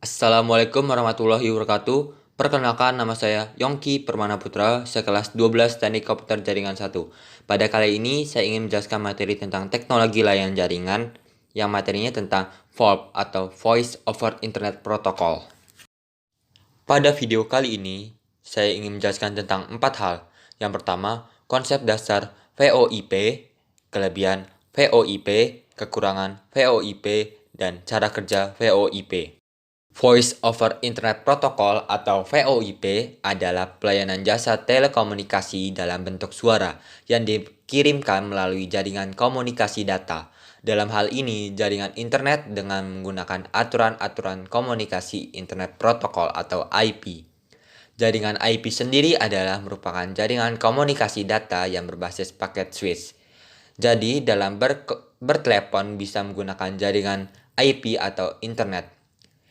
Assalamualaikum warahmatullahi wabarakatuh. Perkenalkan, nama saya Yongki Permana Putra, sekelas 12 Teknik Komputer Jaringan 1. Pada kali ini saya ingin menjelaskan materi tentang teknologi layanan jaringan yang materinya tentang VoIP atau Voice over Internet Protocol. Pada video kali ini saya ingin menjelaskan tentang 4 hal. Yang pertama, konsep dasar VoIP, kelebihan VoIP, kekurangan VoIP, dan cara kerja VoIP. Voice over Internet Protocol atau VoIP adalah pelayanan jasa telekomunikasi dalam bentuk suara yang dikirimkan melalui jaringan komunikasi data. Dalam hal ini, jaringan internet dengan menggunakan aturan-aturan komunikasi Internet Protocol atau IP. Jaringan IP sendiri adalah merupakan jaringan komunikasi data yang berbasis paket switch. Jadi, dalam bertelepon bisa menggunakan jaringan IP atau internet.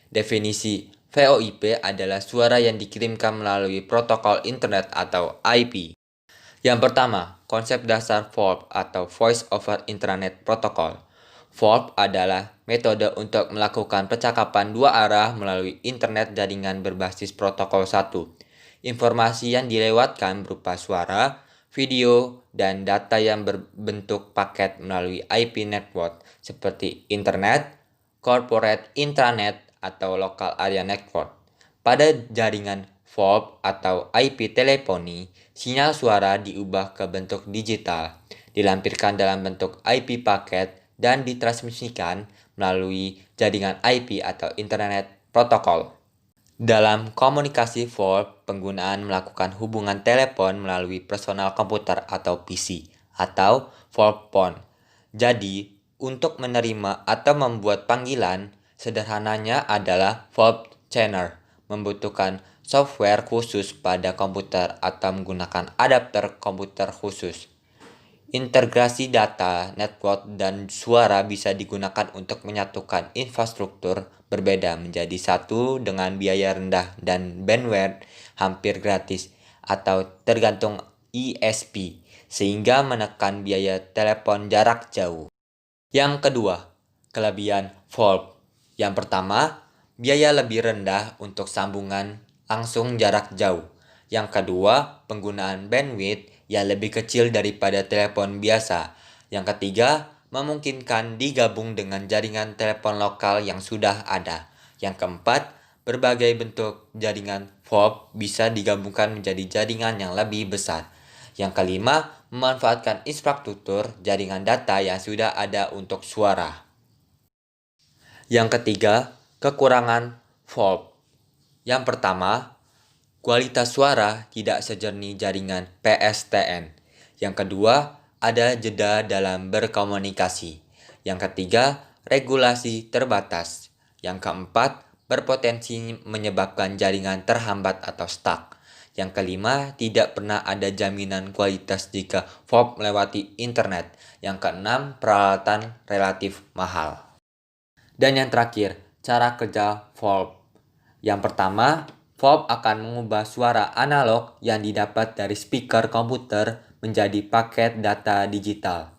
Definisi VoIP adalah suara yang dikirimkan melalui protokol internet atau IP. Yang pertama, konsep dasar VoIP atau Voice over Internet Protocol. VoIP adalah metode untuk melakukan percakapan dua arah melalui internet jaringan berbasis protokol 1. Informasi yang dilewatkan berupa suara, video, dan data yang berbentuk paket melalui IP network seperti internet, corporate intranet, atau local area network. Pada jaringan VoIP atau IP teleponi, sinyal suara diubah ke bentuk digital, dilampirkan dalam bentuk IP paket, dan ditransmisikan melalui jaringan IP atau Internet Protocol. Dalam komunikasi VoIP, penggunaan melakukan hubungan telepon melalui personal komputer atau PC atau VoIP phone. Jadi, untuk menerima atau membuat panggilan, sederhananya adalah VoIP channel membutuhkan software khusus pada komputer atau menggunakan adapter komputer khusus. Integrasi data, network, dan suara bisa digunakan untuk menyatukan infrastruktur berbeda menjadi satu dengan biaya rendah dan bandwidth hampir gratis atau tergantung ISP, sehingga menekan biaya telepon jarak jauh. Yang kedua, kelebihan VoIP. Yang pertama, biaya lebih rendah untuk sambungan langsung jarak jauh. Yang kedua, penggunaan bandwidth yang lebih kecil daripada telepon biasa. Yang ketiga, memungkinkan digabung dengan jaringan telepon lokal yang sudah ada. Yang keempat, berbagai bentuk jaringan VoIP bisa digabungkan menjadi jaringan yang lebih besar. Yang kelima, memanfaatkan infrastruktur jaringan data yang sudah ada untuk suara. Yang ketiga, kekurangan VoIP. Yang pertama, kualitas suara tidak sejernih jaringan PSTN. Yang kedua, ada jeda dalam berkomunikasi. Yang ketiga, regulasi terbatas. Yang keempat, berpotensi menyebabkan jaringan terhambat atau stuck. Yang kelima, tidak pernah ada jaminan kualitas jika VoIP melewati internet. Yang keenam, peralatan relatif mahal. Dan yang terakhir, cara kerja VoIP. Yang pertama, VoIP akan mengubah suara analog yang didapat dari speaker komputer menjadi paket data digital.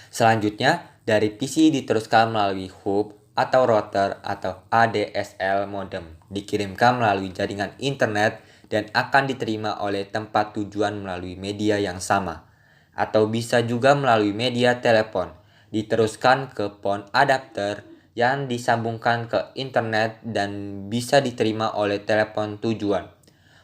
Selanjutnya, dari PC diteruskan melalui hub atau router atau ADSL modem, dikirimkan melalui jaringan internet dan akan diterima oleh tempat tujuan melalui media yang sama, atau bisa juga melalui media telepon, diteruskan ke phone adapter yang disambungkan ke internet dan bisa diterima oleh telepon tujuan.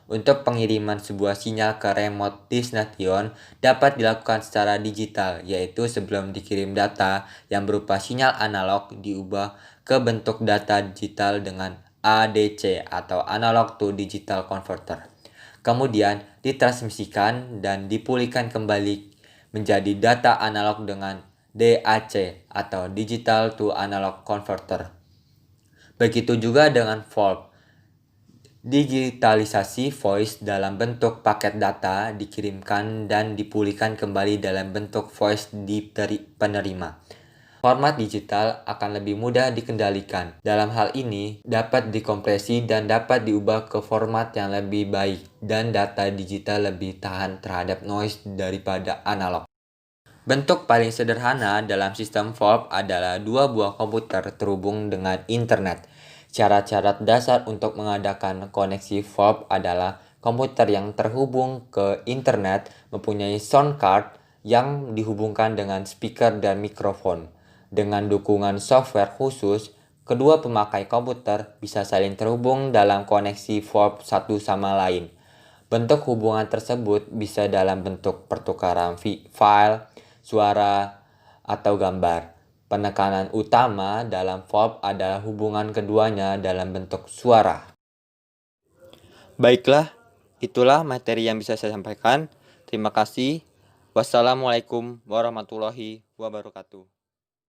Untuk pengiriman sebuah sinyal ke remote destination dapat dilakukan secara digital, yaitu sebelum dikirim data yang berupa sinyal analog diubah ke bentuk data digital dengan ADC atau Analog to Digital Converter. Kemudian ditransmisikan dan dipulihkan kembali menjadi data analog dengan DAC atau Digital to Analog Converter. Begitu juga dengan VoIP. Digitalisasi voice dalam bentuk paket data dikirimkan dan dipulihkan kembali dalam bentuk voice di penerima. Format digital akan lebih mudah dikendalikan. Dalam hal ini, dapat dikompresi dan dapat diubah ke format yang lebih baik dan data digital lebih tahan terhadap noise daripada analog. Bentuk paling sederhana dalam sistem VoIP adalah dua buah komputer terhubung dengan internet. Syarat-syarat dasar untuk mengadakan koneksi VoIP adalah komputer yang terhubung ke internet mempunyai sound card yang dihubungkan dengan speaker dan mikrofon. Dengan dukungan software khusus, kedua pemakai komputer bisa saling terhubung dalam koneksi VoIP satu sama lain. Bentuk hubungan tersebut bisa dalam bentuk pertukaran file, suara, atau gambar. Penekanan utama dalam VoIP adalah hubungan keduanya dalam bentuk suara. Baiklah, itulah materi yang bisa saya sampaikan. Terima kasih. Wassalamualaikum warahmatullahi wabarakatuh.